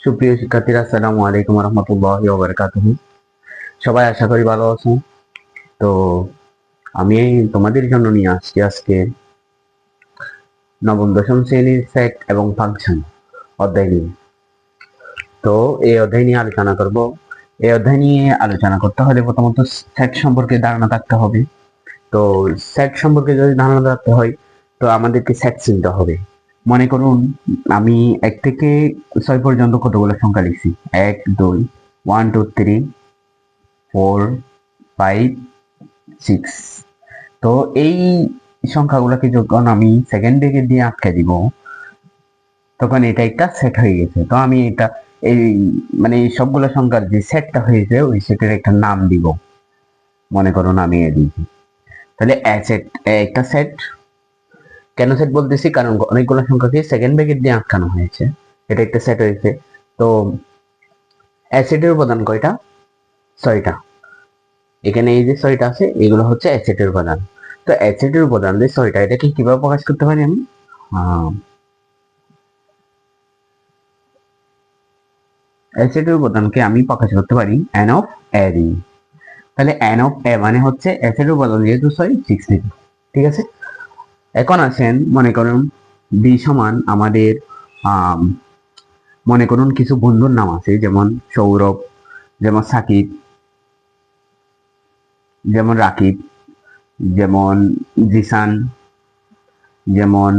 সুপ্রিয় শিক্ষার্থীরা, আসসালামু আলাইকুম রহমতুল্লাহি ওয়া বারাকাতুহু। সবাই আশা করি ভালো আছো। তো আমি তোমাদের জন্য নিয়ে আসছি আজকে নবম দশম শ্রেণীর সেট এবং ফাংশন অধ্যায় নিয়ে। তো এই অধ্যায় নিয়ে আলোচনা করব। এই অধ্যায় নিয়ে আলোচনা করতে হলে প্রথমত সেট সম্পর্কে ধারণা থাকতে হবে। তো সেট সম্পর্কে যদি ধারণা রাখতে হয়, তো আমাদেরকে সেট চিনতে হবে। মনে করুন, আমি 1 থেকে 6 পর্যন্ত কতগুলো সংখ্যা লিখছি। 1 2 1 2 3 4 5 6। তো এই সংখ্যাগুলোকে যখন আমি সেকেন্ড ব্র্যাকেট দিয়ে আটকে দিব, তখন এটা একটা সেট হয়ে গেছে। তো আমি এটা এই মানে এই সবগুলো সংখ্যার যে সেটটা হয়েছে ওই সেটের একটা নাম দিব। মনে করুন আমি এ দিয়েছি, তাহলে এ সেট, একটা সেট। কেন সেট বলতেছি? কারণ অনেকগুলো সংখ্যাকে সেকেন্ড ব্র্যাকেট দিয়ে আটকানো হয়েছে, এটা একটা সেট হয়েছে। তো অ্যাসেটের উপাদান কয়টা? 6টা। এখানে এই যে 6টা আছে, এগুলো হচ্ছে অ্যাসেটের উপাদান। তো অ্যাসেটের উপাদান যে 6টা, এটাকে কিভাবে প্রকাশ করতে পারি আমি? অ্যাসেটের উপাদানকে আমি প্রকাশ করতে পারি এন অফ এ দিয়ে। তাহলে এন অফ এ মানে হচ্ছে অ্যাসেটের উপাদান যেহেতু 6 দিন। ঠিক আছে। এখন আসেন, মনে করুন বি সমান আমাদের মনে করুন কিছু বন্ধুর নাম আছে, যেমন সৌরভ, যেমন সাকিব, যেমন রাকিব, যেমন জিসান, যেমন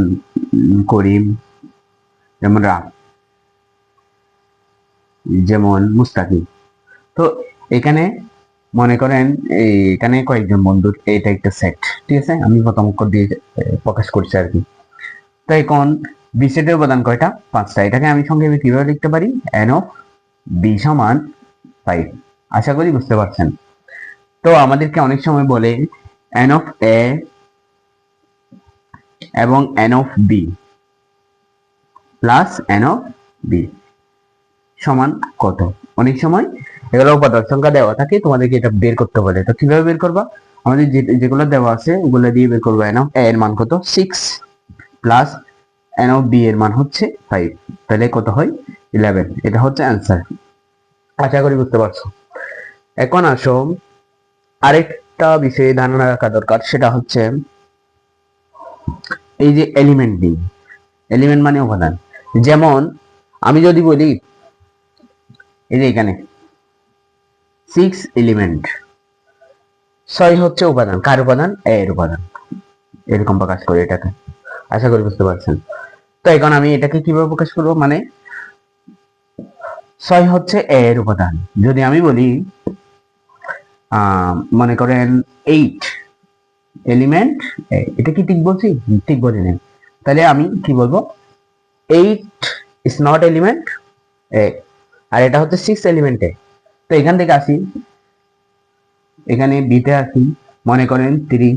করিম, যেমন যেমন মুস্তাকিব। তো এখানে মনে করেন এখানে কয়েকজন বন্ধুর এটা একটা সেট। ঠিক আছে, আমি প্রথম অক্ষর দিয়ে প্রকাশ করছি আর কি। তো এখন বি সেটের উপাদান কয়টা? 5টা। এটাকে আমি সংক্ষেপে কিভাবে লিখতে পারি? এন অফ বি সমান 5। আশা করি বুঝতে পারছেন। তো আমাদেরকে অনেক সময় বলে এন অফ এ এবং N of B plus N of B সমান কত? অনেক সময় এগুলো উপাদান সংখ্যা দেওয়া থাকে, তোমাদেরকে এটা বের করতে বলে। তো কিভাবে বের করবা? আমাদের যেগুলো দেওয়া আছে ওগুলো দিয়ে বের করবো। এন অফ এ এর মান কত? 6 প্লাস এন অফ বি এর মান হচ্ছে 5। তাহলে কত হয়? 11। এটা হচ্ছে অ্যান্সার। আশা করি বুঝতে পারছো। এখন আসো, আরেকটা বিষয়ে ধারণা রাখা দরকার, সেটা হচ্ছে এই যে এলিমেন্ট নিয়ে। এলিমেন্ট মানে উপাদান। যেমন আমি যদি বলি এই যে এখানে 6 এলিমেন্ট, 6 হচ্ছে উপাদান। কার উপাদান? এ এর উপাদান। এরকম প্রকাশ করি এটাকে। আশা করি বুঝতে পারছেন। তো এখন আমি এটাকে কিভাবে প্রকাশ করবো? মানে 6 হচ্ছে এ এর উপাদান। যদি আমি বলি মনে করেন 8 এলিমেন্ট, এটা কি ঠিক বলছি? ঠিক বলি না। তাহলে আমি কি বলবো? 8 ইজ নট এলিমেন্ট এ, আর এটা হচ্ছে 6 এলিমেন্ট এ। তো এখান থেকে আসি, এখানে বিতে আসি। মনে করেন 3,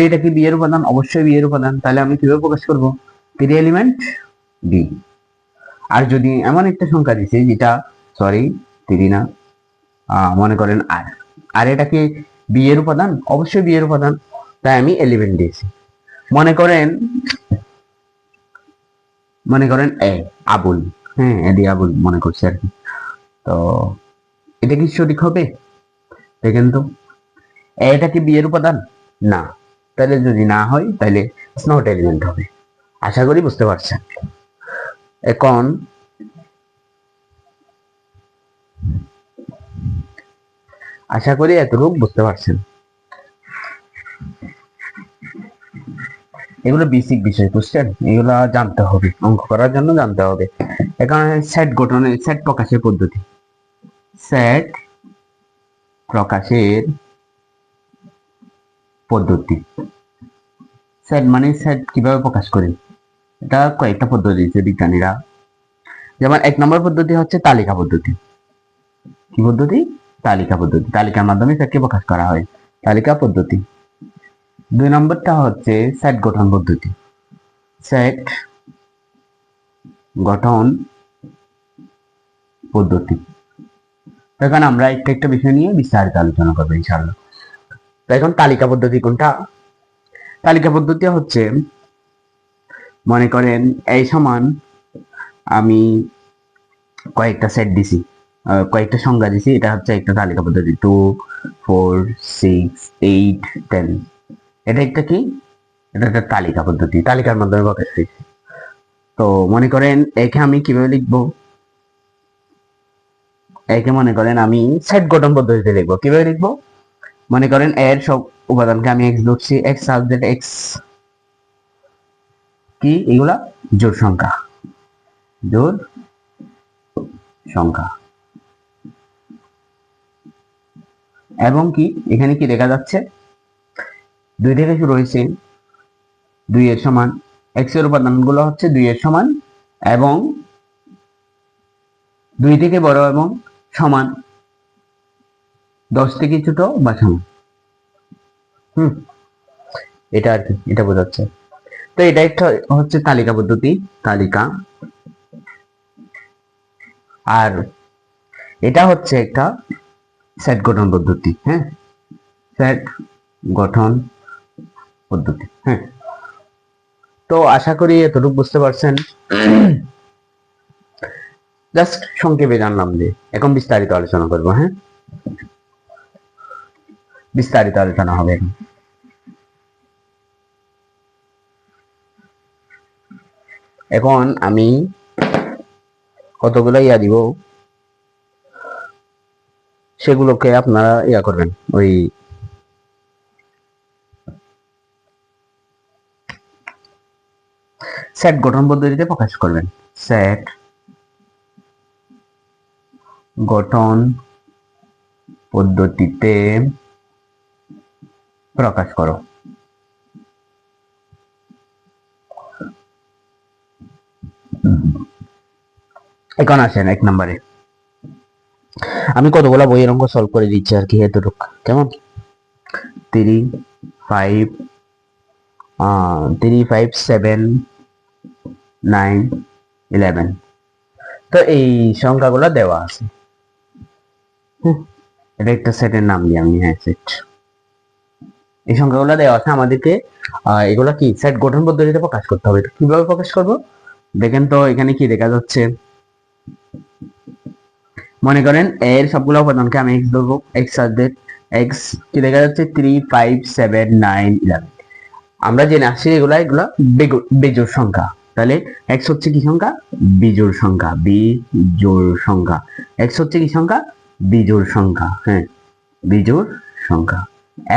এটা কি বি এর উপাদান? অবশ্যই বি এর উপাদান। তাহলে আমি কিভাবে প্রকাশ করবো? 3 এলিমেন্ট বি। আর যদি এমন একটা সংখ্যা দিছে যেটা, সরি 3 না, মনে করেন আর, এটা কি বি এর উপাদান? অবশ্যই বি এর উপাদান। তাই আমি এলিমেন্ট দিয়েছি। মনে করেন এ আবুল। হ্যাঁ, এদি আবুল মনে করছি আর কি। তো এটা কি সঠিক হবে? দেখেন তো, এটা কি বি এর উপাদান? না। তাহলে যদি না হয় তাহলে নট এলিমেন্ট হবে। আশা করি বুঝতে পারছেন। এখন আশা করি এতটুকু বুঝতে পারছেন। এগুলো বেসিক বিষয়, বুঝছেন? এগুলো জানতে হবে, অঙ্ক করার জন্য জানতে হবে। এখানে সেট গঠনের, সেট প্রকাশের পদ্ধতি। সেট প্রকাশের পদ্ধতি। সেট মানে সেট কিভাবে প্রকাশ করি, এটা কয়েকটা পদ্ধতি দিয়েছে বিজ্ঞানীরা। যেমন 1 নম্বর পদ্ধতি হচ্ছে তালিকা পদ্ধতি। কি পদ্ধতি? তালিকা পদ্ধতি। তালিকার মাধ্যমে সেটকে প্রকাশ করা হয়, তালিকা পদ্ধতি। 2 নম্বরটা হচ্ছে সেট গঠন পদ্ধতি। সেট গঠন পদ্ধতি। এখন আমরা একটা একটা বিষয় নিয়ে বিস্তারিত আলোচনা করবো ইনশাআল্লাহ। তো এখন তালিকা পদ্ধতি কোনটা? তালিকা পদ্ধতি হচ্ছে, মনে করেন এই সমান আমি কয়েকটা সেট দিছি, কয়েকটা সংখ্যা দিছি, এটা হচ্ছে একটা তালিকা পদ্ধতি 2 4 6 8 10। এটা একটা কি, এটা একটা তালিকা পদ্ধতি, তালিকার মাধ্যমে প্রকাশ পেয়েছে। তো মনে করেন একে আমি কিভাবে লিখবো, একে মনে করেন আমি সেট গঠন পদ্ধতিতে লিখবো। কিভাবে লিখবো, মনে করেন এর সব উপাদানকে আমি এক্স ধরছি, এক্স সাবজেক্ট এক্স কি, এগুলা জোড় সংখ্যা, জোড় সংখ্যা। এবং কি এখানে কি দেখা যাচ্ছে, 2 থেকে শুরু হয়েছে, 2 এর সমান, এক্স এর উপাদানগুলো হচ্ছে 2 এর সমান এবং 2 থেকে বড় এবং সমান, 10 থেকে ছোট বা সমান। এটা আর কি, এটা বোঝাচ্ছে। তো এটা একটা হচ্ছে তালিকা পদ্ধতি, তালিকা। আর এটা হচ্ছে একটা সেট গঠন পদ্ধতি। হ্যাঁ, সেট গঠন পদ্ধতি। হ্যাঁ, তো আশা করি এতটুকু বুঝতে পারছেন। জাস্ট সংক্ষেপে জানলাম যে এখন বিস্তারিত আলোচনা করবো। হ্যাঁ, বিস্তারিত আলোচনা হবে এখন। এখন আমি কতগুলো ইয়া দিব, সেগুলোকে আপনারা ইয়া করবেন, ওই সেট গঠন পদ্ধতিতে প্রকাশ করবেন। সেট গঠন পদ্ধতিতে প্রকাশ করো। এখন আসেন 1 নম্বরে, আমি কতগুলো বইয়ের অঙ্ক সলভ করে দিচ্ছি আর কি, এতটুকু কেমন। 3 5 3 5 7 9 11। তো এই সংখ্যাগুলো দেওয়া আছে। এটা একটা সেটের নাম দিই আমি, হ্যাঁ সেট। এই সংখ্যাগুলো দেওয়া আছে আমাদেরকে, এগুলা কি সেট গঠন পদ্ধতিতে প্রকাশ করতে হবে। কিভাবে প্রকাশ করব দেখেন তো, এখানে কি দেখা যাচ্ছে, মনে করেন এর সবগুলো উপাদানকে আমি এক্স ধরবো, এক্স সাবজেক্ট এক্স কি দেখা যাচ্ছে 3 5 7 9 11। আমরা জেনে আসছি এগুলা বেজোড় সংখ্যা। তাহলে এক্স হচ্ছে কি সংখ্যা, বিজোড় সংখ্যা, বিজোড় সংখ্যা। এক্স হচ্ছে কি সংখ্যা, বিজোড় সংখ্যা। হ্যাঁ, বিজোড় সংখ্যা।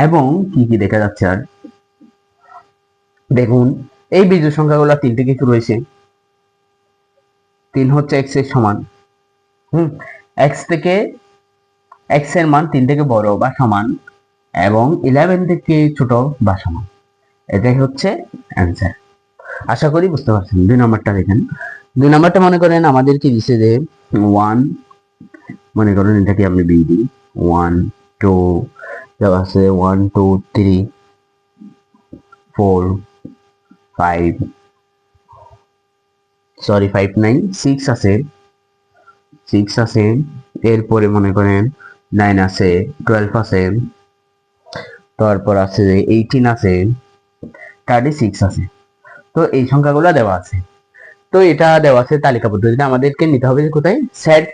এবং কি কি দেখা যাচ্ছে, আর দেখুন এই বিজোড় সংখ্যাগুলো 3 থেকে শুরু হয়েছে, 3 হচ্ছে এক্স এর সমান। এক্স থেকে এক্স এর মান 3 থেকে বড় বা সমান এবং 11 থেকে ছোট বা সমান। এটাই হচ্ছে অ্যান্সার। আশা করি বুঝতে পারছেন। 2 নম্বরটা দেখেন, 2 নম্বরটা মনে করেন আমাদের কি দিছে যে 1, মনে করেন এটাকে আমি বি দিই, 1 2 দেওয়া আছে, 1 2 3 4 5, সরি 5 9 6 আছে, 6 আছে, এরপরে মনে করেন 9 আছে, 12 আছে, তারপর আছে 18 আছে, 36 আছে। তো এই সংখ্যাগুলো দেওয়া আছে। তো এটা দেওয়া আছে তালিকা পদ্ধতিতে, আমাদেরকে নিতে হবে কোথায়, সেট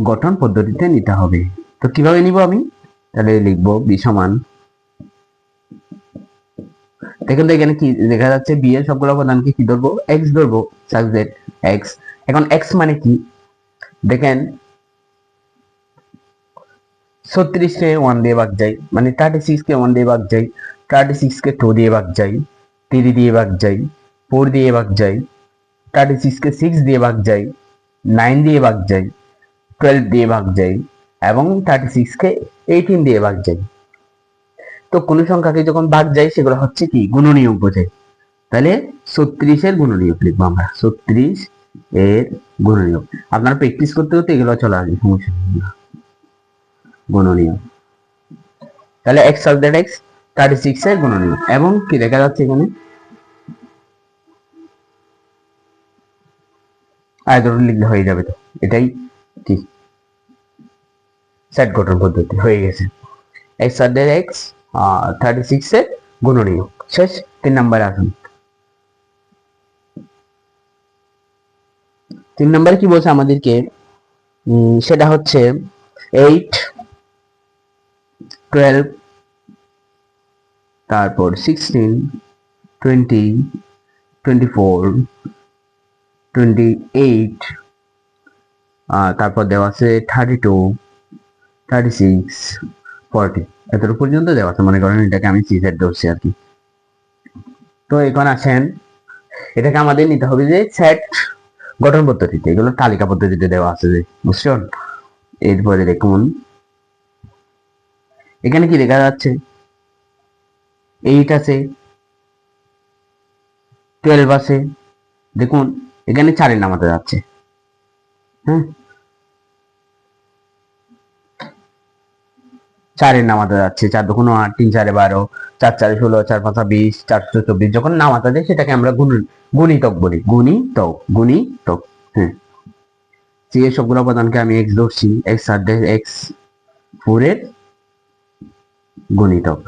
গঠন পদ্ধতিতে নিতে হবে। তো কিভাবে নিব আমি, তাহলে লিখবো বি সমান, দেখেন তো এখানে কি দেখা যাচ্ছে, বি এর সবগুলো উপাদানকে কি ধরবো, এক্স ধরবো, সাবজেক্ট এক্স। এখন এক্স মানে কি দেখেন, 36 কে 1 দিয়ে ভাগ যায়, মানে 36 কে 1 দিয়ে ভাগ যায়, 36 কে 2 দিয়ে ভাগ যায়, 3 দিয়ে ভাগ যায়, 4 দিয়ে ভাগ যায়, 36 কে 6 দিয়ে ভাগ যায়, 9 দিয়ে ভাগ যায়, 12 দিয়ে ভাগ যায় এবং 36 কে 18 দিয়ে ভাগ যায়। তো কোন সংখ্যাকে যখন ভাগ যায় সেগুলো হচ্ছে কি গুণনীয়ক বোঝায়। তাহলে 36 এর গুণনীয়ক লিখবো আমরা, 36 এর গুণনীয়ক। আপনারা প্র্যাকটিস করতে করতে এগুলো চলে আসবে, সমস্যা নেই। গুণনীয়ক, তাহলে x সাবজেক্ট x 36 এর গুণনীয়ক। এবং কি দেখা যাচ্ছে এখানে আয়তন লিখলে হয়ে যাবে। তো এটাই কি সেট গঠন পদ্ধতি হয়ে গেছে। x সাবজেক্ট x 36 এর গুণনীয়ক। শেষ। 3 নম্বরে আসুন, 3 নম্বরে কি বলছে আমাদেরকে, সেটা হচ্ছে 8, 12, তারপর 16, 20, 24, 28, তারপর দেওয়া আছে 32, 36, 40, এতটুকু পর্যন্ত দেওয়া আছে। মনে করেন এটাকে আমি সি সেট ধরছি আর কি। তো এখন আসেন, এটাকে আমাদের নিতে হবে যে সেট গঠন পদ্ধতিতে, এগুলো তালিকা পদ্ধতিতে দেওয়া আছে যে, বুঝছেন? এরপরে দেখুন এখানে কি দেখা যাচ্ছে, 8 আছে, 12 আছে, দেখুন এখানে 4 নামাতে যাচ্ছে। হ্যাঁ, 4 নামাতে যাচ্ছে, 4 2 8, 3 4 12, 4 4 16, 4 5 20, 4 24, যখন নামাতে যায় সেটাকে আমরা গুণিতক বলি, গুণিতক। হ্যাঁ, সি এর সবগুলো উপাদানকে আমি x ধরছি, x আর x 4 এর গুণিতক।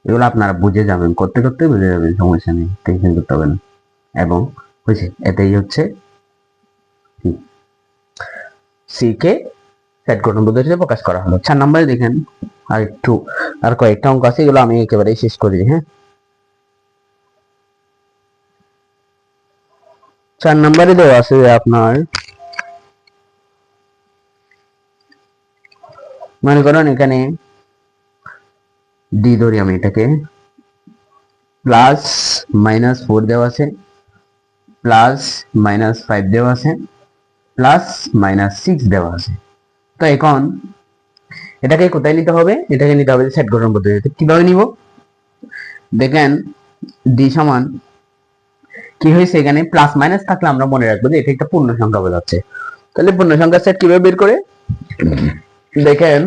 এগুলো আপনারা বুঝে যাবেন, করতে করতে বুঝে যাবেন, সমস্যা নেই, টেনশন করতে হবে না। এবং বুঝছে, এটাই হচ্ছে সি কে সেট গঠন পদ্ধতিতে প্রকাশ করা হলো। 4 নম্বরে দেখেন, আর কয়েকটা অঙ্ক আছে, এগুলো আমি একেবারে শেষ করে দিই। হ্যাঁ, 4 নম্বরে দেওয়া আছে আপনার, মনে করেন এখানে ডি ধরি আমি, এটাকে প্লাস মাইনাস 4 দেওয়া আছে, প্লাস মাইনাস 5 দেওয়া আছে, প্লাস মাইনাস 6 দেওয়া আছে। তো এখন এটাকে কোথায় নিতে হবে, এটাকে নিতে হবে সেট গঠন পদ্ধতিতে। কিভাবে নিব দেখেন, ডি সমান কি হয়েছে, এখানে প্লাস মাইনাস থাকলে আমরা মনে রাখবো যে এটা একটা পূর্ণ সংখ্যা বোঝাচ্ছে। তাহলে পূর্ণ সংখ্যার সেট কিভাবে বের করে, দেখেন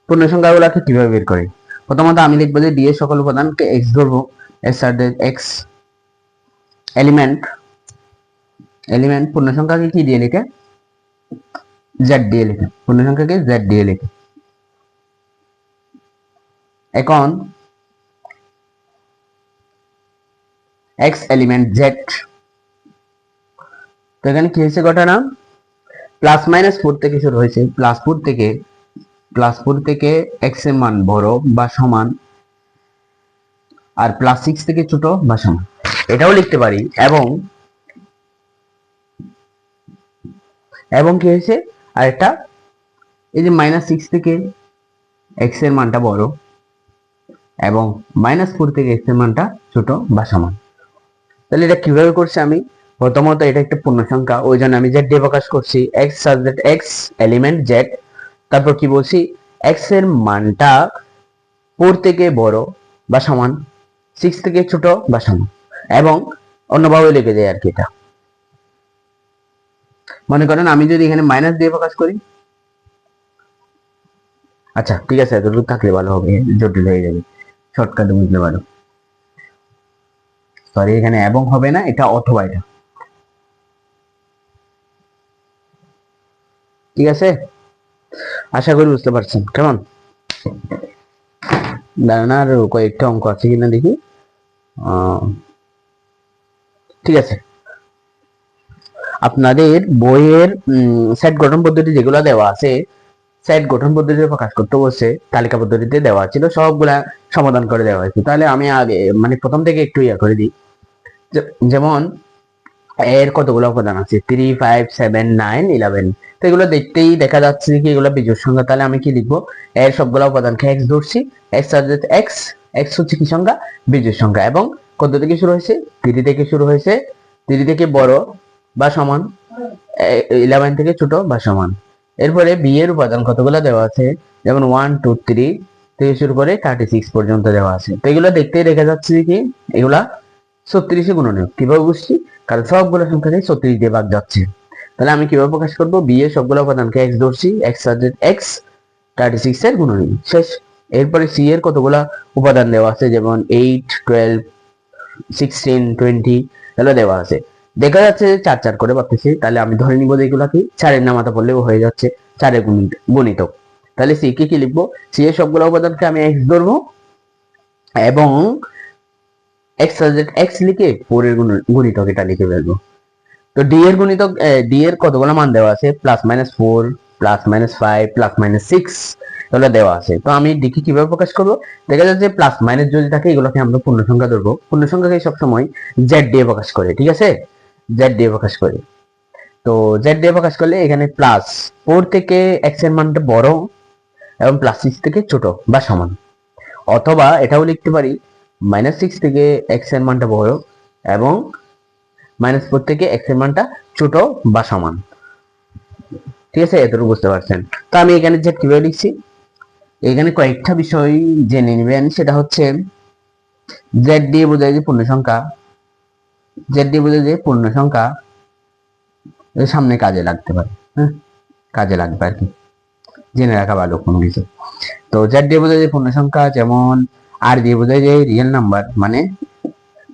পূর্ণ সংখ্যাগুলোকে কিভাবে বের করে। প্রথমত আমি লিখবো যে ডি এর সকল উপাদানকে x ধরবো, x এলিমেন্ট পূর্ণ সংখ্যাকে কি দিয়ে লিখে, z দিয়ে লিখে, পূর্ণ সংখ্যাকে z দিয়ে লিখে। এখন x এলিমেন্ট z, তো এখানে কি হয়েছে ঘটনা, প্লাস মাইনাস 4 থেকে শুরু হয়েছে, প্লাস 4 থেকে x এর মান বড় বা সমান, আর প্লাস 6 থেকে ছোট বা সমান, এটাও লিখতে পারি। এবং কি হয়েছে আরেকটা, এই যে -6 থেকে x এর মানটা বড় এবং -4 থেকে x এর মানটা ছোট বা সমান। তাহলে এটা কিভাবে করছি আমি, প্রথমত এটা একটা পূর্ণ সংখ্যা, ওই জন্য আমি z দিয়ে প্রকাশ করছি, x এলিমেন্ট z, তারপর কি বলছি, x এর মানটা 4 থেকে বড় বা সমান, 6 থেকে ছোট বা সমান, এবং অন্যভাবে লিখে দেয় আর কি। এটা মনে করেন আমি যদি এখানে মাইনাস দিয়ে প্রকাশ করি, আচ্ছা ঠিক আছে, এতটুকু থাকলে ভালো হবে, জটিল হয়ে যাবে, শর্টকাটে বুঝলে ভালো। সরি, এখানে এবং হবে না, এটা অথবা, এটা ঠিক আছে। আশা করি বুঝতে পারছেন। কেমন, দাঁড়ান আর কয়েকটা অঙ্ক আছে কিনা দেখি। ঠিক আছে, আপনাদের বইয়ের সেট গঠন পদ্ধতি যেগুলো দেওয়া আছে, সেট গঠন পদ্ধতিতে প্রকাশ করতে বলছে, তালিকা পদ্ধতিতে দেওয়া ছিল, সবগুলা সমাধান করে দেওয়া হয়েছে। তাহলে আমি আগে মানে প্রথম থেকে একটু ইয়া করে দিই। যেমন এর কতগুলো উপাদান আছে, 3 5 7 9 11, তো এগুলো দেখতেই দেখা যাচ্ছে কি এগুলো বিজোড় সংখ্যা। তাহলে আমি কি লিখবো, এর সবগুলো উপাদানকে x ধরছি, x হচ্ছে কি সংখ্যা, বিজোড় সংখ্যা, এবং কত থেকে শুরু হয়েছে, 3 থেকে শুরু হয়েছে, 3 থেকে বড় বা সমান, 11 থেকে ছোট বা সমান। এরপরে বি এর উপাদান কতগুলো দেওয়া আছে, যেমন 1 2 3 থেকে শুরু করে 36 পর্যন্ত দেওয়া আছে। তো এগুলো দেখতেই দেখা যাচ্ছে কি এগুলা 36 গুণনীয়ক। কিভাবে বুঝছি, কারণ সবগুলো সংখ্যাকে 36 দিয়ে ভাগ যাচ্ছে। তাহলে আমি কিভাবে প্রকাশ করবো, বি এর সবগুলো উপাদানকে x ধরছি, x 36 এর গুণনীয়ক, শেষ। এরপরে সি এর কতগুলা উপাদান দেওয়া আছে, যেমন 8 12 16 20 এগুলো দেওয়া আছে। দেখা যাচ্ছে 4 4 করে পাচ্ছি, তাহলে আমি ধরে নিব যে এগুলা কি 4 এর নামাতা পড়লেও হয়ে যাচ্ছে, 4 এর গুণিতক। তাহলে সি কে কি লিখবো, সি এর সবগুলো উপাদানকে আমি x ধরবো এবং এক্স সাবজেক্ট এক্স লিখে 4 এর গুণিতক এটা লিখে ফেলবো। তো ডি এর গুণিতক ডি এর কতগুলো মান দেওয়া আছে, +-4 +-5 +-6 এগুলো দেওয়া আছে। তো আমি ডি কে কিভাবে প্রকাশ করব, দেখা যাচ্ছে প্লাস মাইনাস যদি থাকে এগুলোকে আমরা পূর্ণ সংখ্যা ধরবো। পূর্ণ সংখ্যাকে সবসময় জেড দিয়ে প্রকাশ করে, ঠিক আছে, জেড দিয়ে প্রকাশ করে। তো জেড দিয়ে প্রকাশ করলে এখানে +4 থেকে এক্স এর মানটা বড় এবং +6 থেকে ছোট বা সমান, অথবা এটাও লিখতে পারি -6 থেকে এক্স এর মানটা বড় এবং -4 থেকে এক্স এর মানটা ছোট বা সমান। ঠিক আছে, এতটুকু বুঝতে পারছেন। তো আমি এখানে জেড কিভাবে লিখছি, এখানে কয়েকটা বিষয় জেনে নেবেন। সেটা হচ্ছে জেড দিয়ে বোঝায় যে পূর্ণ সংখ্যা, জেড দিয়ে বোঝায় যে পূর্ণ সংখ্যা সামনে কাজে লাগতে পারে, হ্যাঁ কাজে লাগবে আর কি, জেনে রাখা ভালো কোনো কিছু। তো জেড দিয়ে বোঝায় যে পূর্ণ সংখ্যা, যেমন আর দিয়ে বোঝায় যে রিয়েল নাম্বার মানে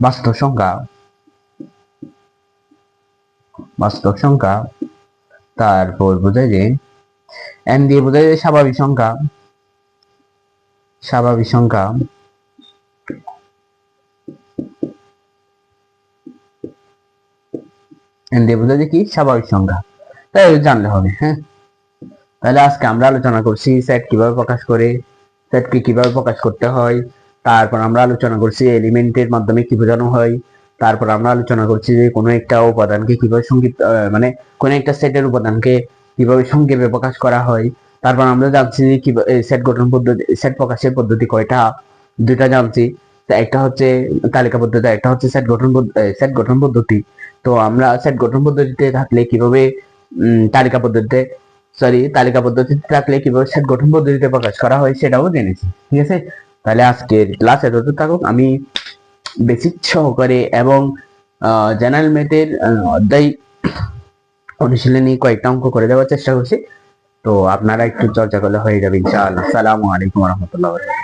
বাস্তব সংখ্যা, বাস্তব সংখ্যা। তারপর বোঝায় যে এন দিয়ে বোঝায় যে স্বাভাবিক সংখ্যা, স্বাভাবিক সংখ্যা। এন দিয়ে বোঝায় যে কি, স্বাভাবিক সংখ্যা। তাই জানলে হবে, হ্যাঁ। তাহলে আজকে আমরা আলোচনা করছি সেট কিভাবে প্রকাশ করে, সেটকে কিভাবে প্রকাশ করতে হয়। তারপর আমরা আলোচনা করছি এলিমেন্টের মাধ্যমে কি বোঝানো হয়। তারপর আমরা আলোচনা করছি যে কোনো একটা উপাদানকে কিভাবে সংক্ষিপ্ত মানে কোনো একটা সেটের উপাদানকে কিভাবে সংক্ষেপে প্রকাশ করা হয়। তারপর আমরা জানছি যে কিভাবে সেট গঠন পদ্ধতি, সেট প্রকাশের পদ্ধতি কয়টা, দুইটা জানছি। একটা হচ্ছে তালিকা পদ্ধতি, একটা হচ্ছে সেট গঠন পদ্ধতি। তো আমরা সেট গঠন পদ্ধতিতে থাকলে কিভাবে তালিকা পদ্ধতিতে থাকলে কিভাবে সেট গঠন পদ্ধতিতে প্রকাশ করা হয় সেটাও জেনেছি, ঠিক আছে। তাহলে আজকের ক্লাস এতটুকু থাকুক। আমি বেসিক সহকারে এবং জেনারেল ম্যাথের অধ্যায় অনুশীলনী কয়েকটা অঙ্ক করে দেওয়ার চেষ্টা করছি। তো আপনারা একটু চর্চা করলে হয়ে যাবে ইনশাআল্লাহ। আসসালামু আলাইকুম ওয়া রাহমাতুল্লাহি ওয়া বারাকাতুহু।